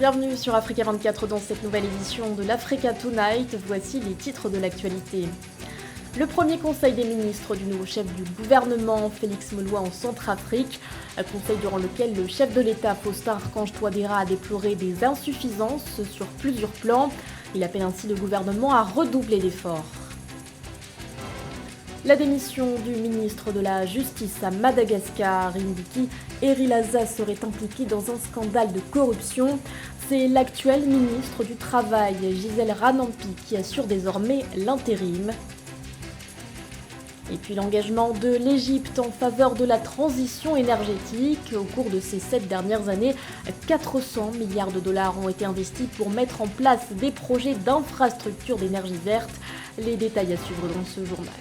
Bienvenue sur Africa 24 dans cette nouvelle édition de l'Africa Tonight. Voici les titres de l'actualité. Le premier conseil des ministres du nouveau chef du gouvernement, Félix Moloua, en Centrafrique. Un conseil durant lequel le chef de l'État, Faustin Archange Touadéra, a déploré des insuffisances sur plusieurs plans. Il appelle ainsi le gouvernement à redoubler d'efforts. La démission du ministre de la Justice à Madagascar, Mbiki Erilaza, serait impliqué dans un scandale de corruption. C'est l'actuel ministre du Travail, Gisèle Ranampi, qui assure désormais l'intérim. Et puis l'engagement de l'Égypte en faveur de la transition énergétique. Au cours de ces 7 dernières années, 400 milliards de dollars ont été investis pour mettre en place des projets d'infrastructures d'énergie verte. Les détails à suivre dans ce journal.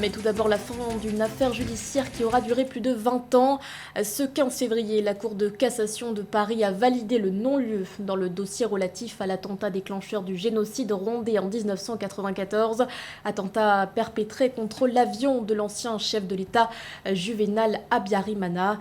Mais tout d'abord, la fin d'une affaire judiciaire qui aura duré plus de 20 ans. Ce 15 février, la Cour de cassation de Paris a validé le non-lieu dans le dossier relatif à l'attentat déclencheur du génocide rwandais en 1994. Attentat perpétré contre l'avion de l'ancien chef de l'État, Juvénal Habyarimana.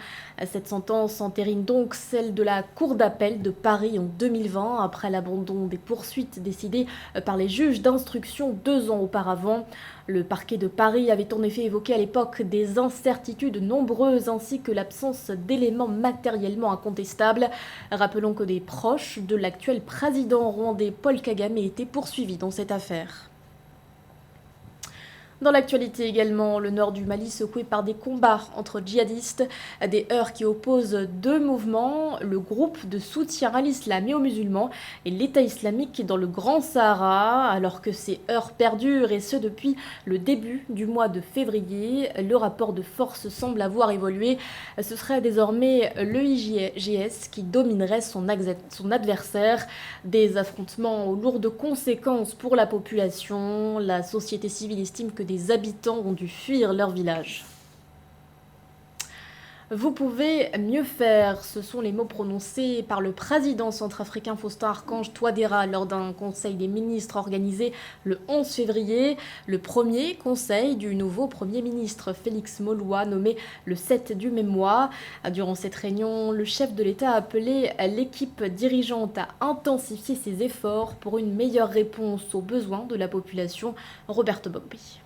Cette sentence entérine donc celle de la Cour d'appel de Paris en 2020, après l'abandon des poursuites décidées par les juges d'instruction 2 ans auparavant. Le parquet de Paris avait en effet évoqué à l'époque des incertitudes nombreuses ainsi que l'absence d'éléments matériellement incontestables. Rappelons que des proches de l'actuel président rwandais Paul Kagame étaient poursuivis dans cette affaire. Dans l'actualité également, le nord du Mali secoué par des combats entre djihadistes, des heurts qui opposent 2 mouvements, le groupe de soutien à l'islam et aux musulmans et l'État islamique dans le Grand Sahara, alors que ces heurts perdurent et ce depuis le début du mois de février. Le rapport de force semble avoir évolué. Ce serait désormais le IGS qui dominerait son adversaire. Des affrontements aux lourdes conséquences pour la population. La société civile estime que des habitants ont dû fuir leur village. Vous pouvez mieux faire, ce sont les mots prononcés par le président centrafricain Faustin Archange Touadéra lors d'un conseil des ministres organisé le 11 février. Le premier conseil du nouveau Premier ministre Félix Moloua, nommé le 7 du même mois. Durant cette réunion, le chef de l'État a appelé l'équipe dirigeante à intensifier ses efforts pour une meilleure réponse aux besoins de la population. Roberto Bogbi.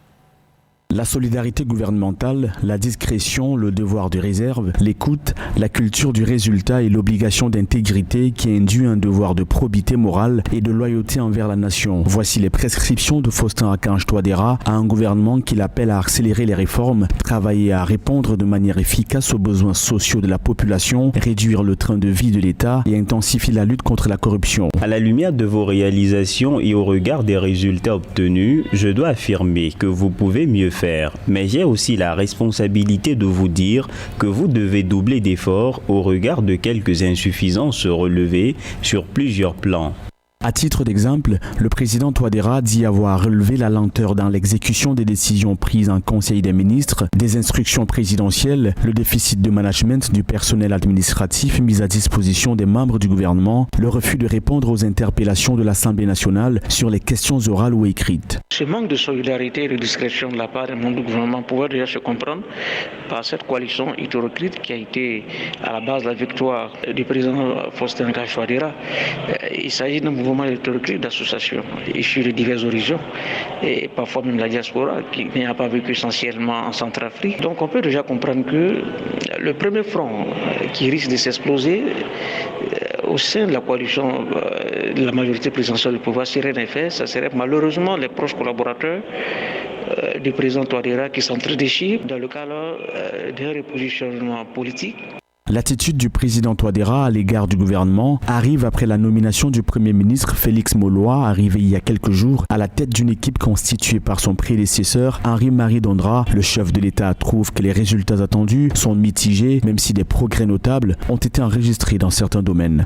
La solidarité gouvernementale, la discrétion, le devoir de réserve, l'écoute, la culture du résultat et l'obligation d'intégrité qui induit un devoir de probité morale et de loyauté envers la nation. Voici les prescriptions de Faustin Archange Touadéra à un gouvernement qui l'appelle à accélérer les réformes, travailler à répondre de manière efficace aux besoins sociaux de la population, réduire le train de vie de l'État et intensifier la lutte contre la corruption. À la lumière de vos réalisations et au regard des résultats obtenus, je dois affirmer que vous pouvez mieux faire. Mais j'ai aussi la responsabilité de vous dire que vous devez doubler d'efforts au regard de quelques insuffisances relevées sur plusieurs plans. À titre d'exemple, le président Touadéra dit avoir relevé la lenteur dans l'exécution des décisions prises en Conseil des ministres, des instructions présidentielles, le déficit de management du personnel administratif mis à disposition des membres du gouvernement, le refus de répondre aux interpellations de l'Assemblée nationale sur les questions orales ou écrites. Ce manque de solidarité et de discrétion de la part des membres du gouvernement pouvait déjà se comprendre par cette coalition hétéroclite qui a été à la base de la victoire du président Faustin Archange Touadéra. Il s'agit d'un mouvement hétéroclite d'associations issues de divers horizons et parfois même de la diaspora qui n'a pas vécu essentiellement en Centrafrique. Donc on peut déjà comprendre que le premier front qui risque de s'exploser au sein de la coalition de la majorité présidentielle du pouvoir serait en effet, ça serait malheureusement les proches collaborateurs du président Touadéra qui s'entredéchirent dans le cadre d'un repositionnement politique. L'attitude du président Touadéra à l'égard du gouvernement arrive après la nomination du Premier ministre Félix Moloua, arrivé il y a quelques jours à la tête d'une équipe constituée par son prédécesseur Henri-Marie Dondra. Le chef de l'État trouve que les résultats attendus sont mitigés, même si des progrès notables ont été enregistrés dans certains domaines.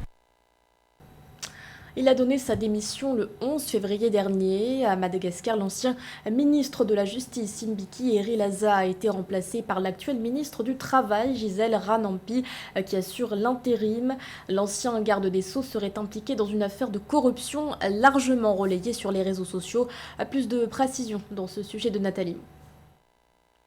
Il a donné sa démission le 11 février dernier. À Madagascar, l'ancien ministre de la Justice, Mbiki Erilaza, a été remplacé par l'actuel ministre du Travail, Gisèle Ranampi, qui assure l'intérim. L'ancien garde des Sceaux serait impliqué dans une affaire de corruption largement relayée sur les réseaux sociaux. Plus de précisions dans ce sujet de Nathalie.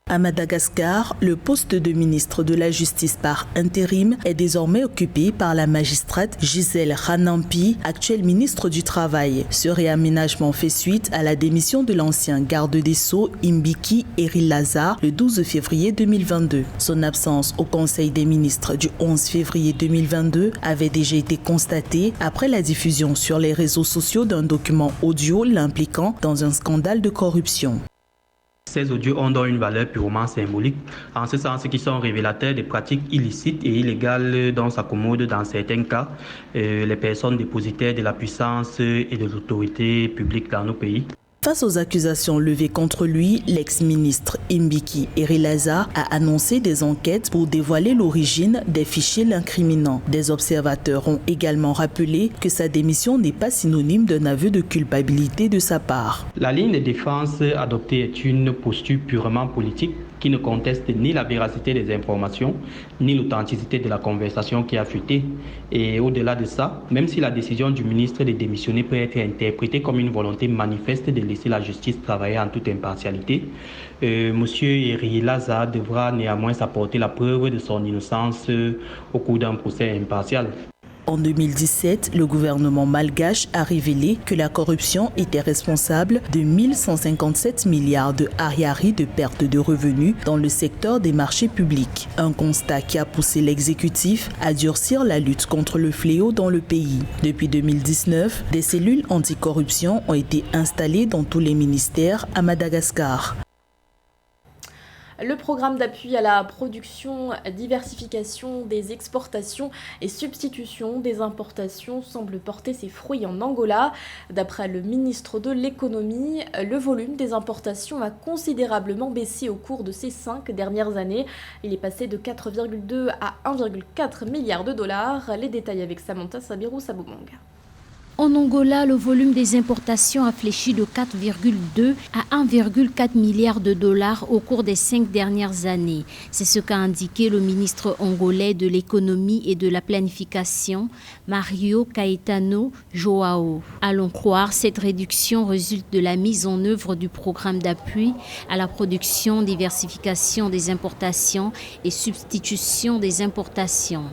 À Madagascar, le poste de ministre de la Justice par intérim est désormais occupé par la magistrate Gisèle Ranampi, actuelle ministre du Travail. Ce réaménagement fait suite à la démission de l'ancien garde des Sceaux Mbiki Erilaza le 12 février 2022. Son absence au Conseil des ministres du 11 février 2022 avait déjà été constatée après la diffusion sur les réseaux sociaux d'un document audio l'impliquant dans un scandale de corruption. Ces audios ont donc une valeur purement symbolique, en ce sens qu'ils sont révélateurs des pratiques illicites et illégales dont s'accommodent dans certains cas les personnes dépositaires de la puissance et de l'autorité publique dans nos pays. Face aux accusations levées contre lui, l'ex-ministre Mbiki Erilaza a annoncé des enquêtes pour dévoiler l'origine des fichiers l'incriminant. Des observateurs ont également rappelé que sa démission n'est pas synonyme d'un aveu de culpabilité de sa part. La ligne de défense adoptée est une posture purement politique qui ne conteste ni la véracité des informations, ni l'authenticité de la conversation qui a fuité. Et au-delà de ça, même si la décision du ministre de démissionner peut être interprétée comme une volonté manifeste de laisser la justice travailler en toute impartialité, M. Erilaza devra néanmoins apporter la preuve de son innocence au cours d'un procès impartial. En 2017, le gouvernement malgache a révélé que la corruption était responsable de 1157 milliards de ariari de pertes de revenus dans le secteur des marchés publics. Un constat qui a poussé l'exécutif à durcir la lutte contre le fléau dans le pays. Depuis 2019, des cellules anticorruption ont été installées dans tous les ministères à Madagascar. Le programme d'appui à la production, diversification des exportations et substitution des importations semble porter ses fruits en Angola. D'après le ministre de l'économie, le volume des importations a considérablement baissé au cours de ces 5 dernières années. Il est passé de 4,2 à 1,4 milliard de dollars. Les détails avec Samantha Sabirou-Sabomang. En Angola, le volume des importations a fléchi de 4,2 à 1,4 milliard de dollars au cours des 5 dernières années. C'est ce qu'a indiqué le ministre angolais de l'économie et de la planification, Mario Caetano Joao. Allons croire, cette réduction résulte de la mise en œuvre du programme d'appui à la production, diversification des importations et substitution des importations.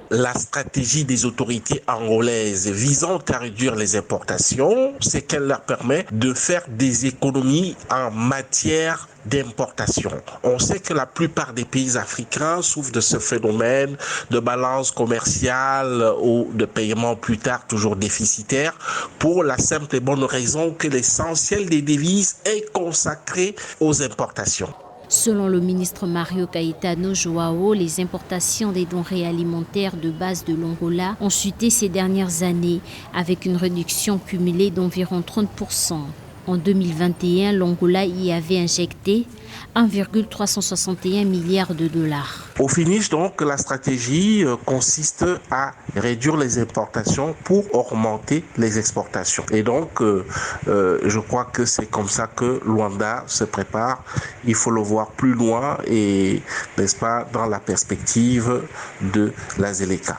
La stratégie des autorités angolaises visant à réduire les importations, c'est qu'elle leur permet de faire des économies en matière d'importation. On sait que la plupart des pays africains souffrent de ce phénomène de balance commerciale ou de paiement plus tard toujours déficitaire pour la simple et bonne raison que l'essentiel des devises est consacré aux importations. Selon le ministre Mario Caetano Joao, les importations des denrées alimentaires de base de l'Angola ont chuté ces dernières années avec une réduction cumulée d'environ 30%. En 2021, l'Angola y avait injecté 1,361 milliard de dollars. Au finish, donc, la stratégie consiste à réduire les importations pour augmenter les exportations. Et donc, je crois que c'est comme ça que Luanda se prépare. Il faut le voir plus loin et, n'est-ce pas, dans la perspective de la Zeleka.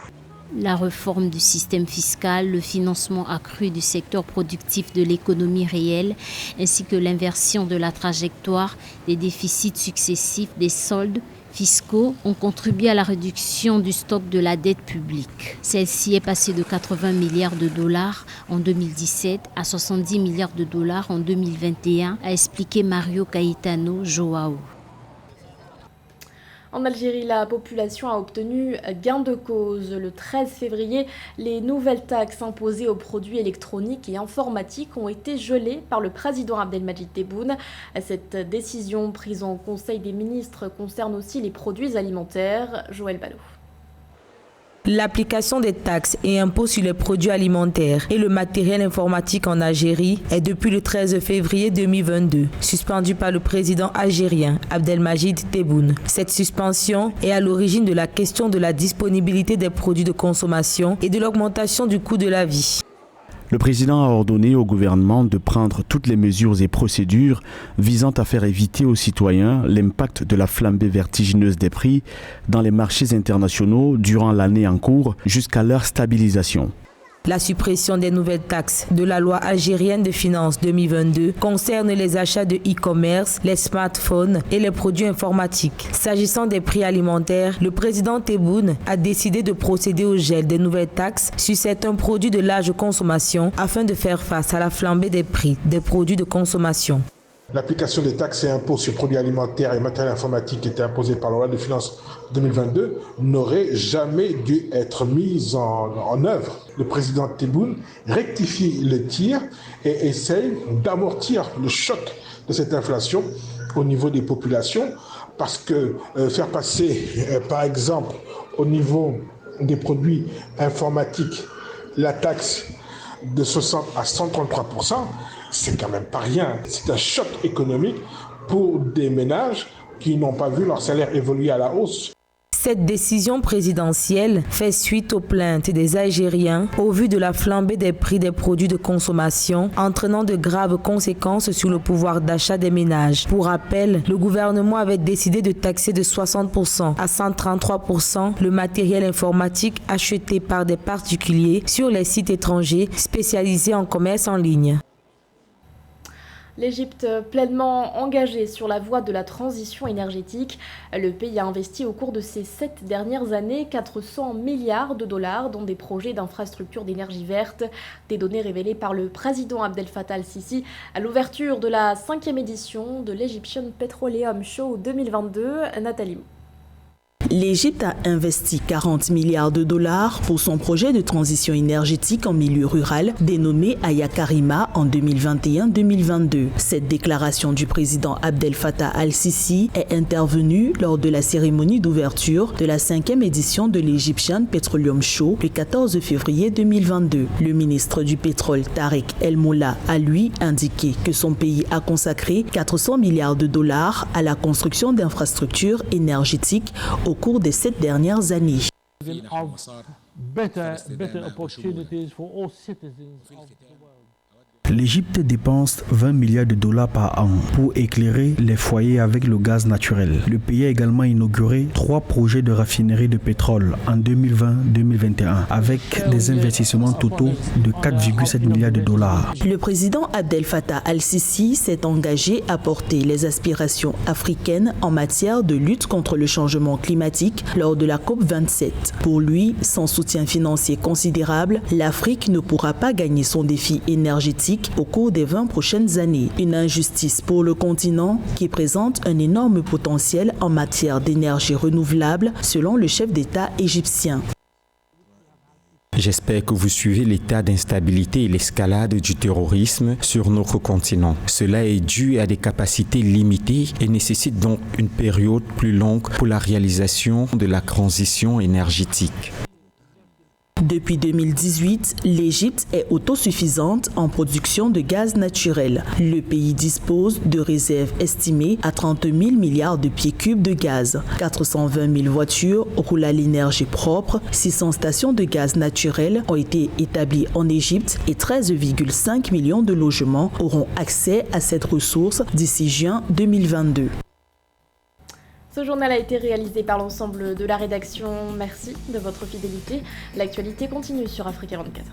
La réforme du système fiscal, le financement accru du secteur productif de l'économie réelle, ainsi que l'inversion de la trajectoire des déficits successifs des soldes fiscaux ont contribué à la réduction du stock de la dette publique. Celle-ci est passée de 80 milliards de dollars en 2017 à 70 milliards de dollars en 2021, a expliqué Mario Caetano Joao. En Algérie, la population a obtenu gain de cause. Le 13 février, les nouvelles taxes imposées aux produits électroniques et informatiques ont été gelées par le président Abdelmadjid Tebboune. Cette décision prise en Conseil des ministres concerne aussi les produits alimentaires. Joël Ballot. L'application des taxes et impôts sur les produits alimentaires et le matériel informatique en Algérie est depuis le 13 février 2022 suspendue par le président algérien Abdelmadjid Tebboune. Cette suspension est à l'origine de la question de la disponibilité des produits de consommation et de l'augmentation du coût de la vie. Le président a ordonné au gouvernement de prendre toutes les mesures et procédures visant à faire éviter aux citoyens l'impact de la flambée vertigineuse des prix dans les marchés internationaux durant l'année en cours jusqu'à leur stabilisation. La suppression des nouvelles taxes de la loi algérienne de finances 2022 concerne les achats de e-commerce, les smartphones et les produits informatiques. S'agissant des prix alimentaires, le président Tebboune a décidé de procéder au gel des nouvelles taxes sur certains produits de large consommation afin de faire face à la flambée des prix des produits de consommation. L'application des taxes et impôts sur produits alimentaires et matériel informatique qui était imposée par la loi de finances 2022 n'aurait jamais dû être mise en œuvre. Le président Tebboune rectifie le tir et essaye d'amortir le choc de cette inflation au niveau des populations parce que faire passer, par exemple, au niveau des produits informatiques, la taxe de 60 à 133%, c'est quand même pas rien. C'est un choc économique pour des ménages qui n'ont pas vu leur salaire évoluer à la hausse. Cette décision présidentielle fait suite aux plaintes des Algériens au vu de la flambée des prix des produits de consommation, entraînant de graves conséquences sur le pouvoir d'achat des ménages. Pour rappel, le gouvernement avait décidé de taxer de 60% à 133% le matériel informatique acheté par des particuliers sur les sites étrangers spécialisés en commerce en ligne. L'Égypte pleinement engagée sur la voie de la transition énergétique. Le pays a investi au cours de ces 7 dernières années 400 milliards de dollars dans des projets d'infrastructures d'énergie verte. Des données révélées par le président Abdel Fattah al-Sisi à l'ouverture de la 5e édition de l'Egyptian Petroleum Show 2022. Nathalie. L'Égypte a investi 40 milliards de dollars pour son projet de transition énergétique en milieu rural dénommé Ayakarima en 2021-2022. Cette déclaration du président Abdel Fattah al-Sisi est intervenue lors de la cérémonie d'ouverture de la 5e édition de l'Egyptian Petroleum Show le 14 février 2022. Le ministre du pétrole Tariq El Molla a lui indiqué que son pays a consacré 400 milliards de dollars à la construction d'infrastructures énergétiques au cours des 7 dernières années. L'Égypte dépense 20 milliards de dollars par an pour éclairer les foyers avec le gaz naturel. Le pays a également inauguré 3 projets de raffinerie de pétrole en 2020-2021 avec des investissements totaux de 4,7 milliards de dollars. Le président Abdel Fattah al-Sisi s'est engagé à porter les aspirations africaines en matière de lutte contre le changement climatique lors de la COP27. Pour lui, sans soutien financier considérable, l'Afrique ne pourra pas gagner son défi énergétique au cours des 20 prochaines années. Une injustice pour le continent qui présente un énorme potentiel en matière d'énergie renouvelable, selon le chef d'État égyptien. J'espère que vous suivez l'état d'instabilité et l'escalade du terrorisme sur notre continent. Cela est dû à des capacités limitées et nécessite donc une période plus longue pour la réalisation de la transition énergétique. Depuis 2018, l'Égypte est autosuffisante en production de gaz naturel. Le pays dispose de réserves estimées à 30 000 milliards de pieds cubes de gaz. 420 000 voitures roulent à l'énergie propre. 600 stations de gaz naturel ont été établies en Égypte et 13,5 millions de logements auront accès à cette ressource d'ici juin 2022. Ce journal a été réalisé par l'ensemble de la rédaction. Merci de votre fidélité. L'actualité continue sur Africa 24.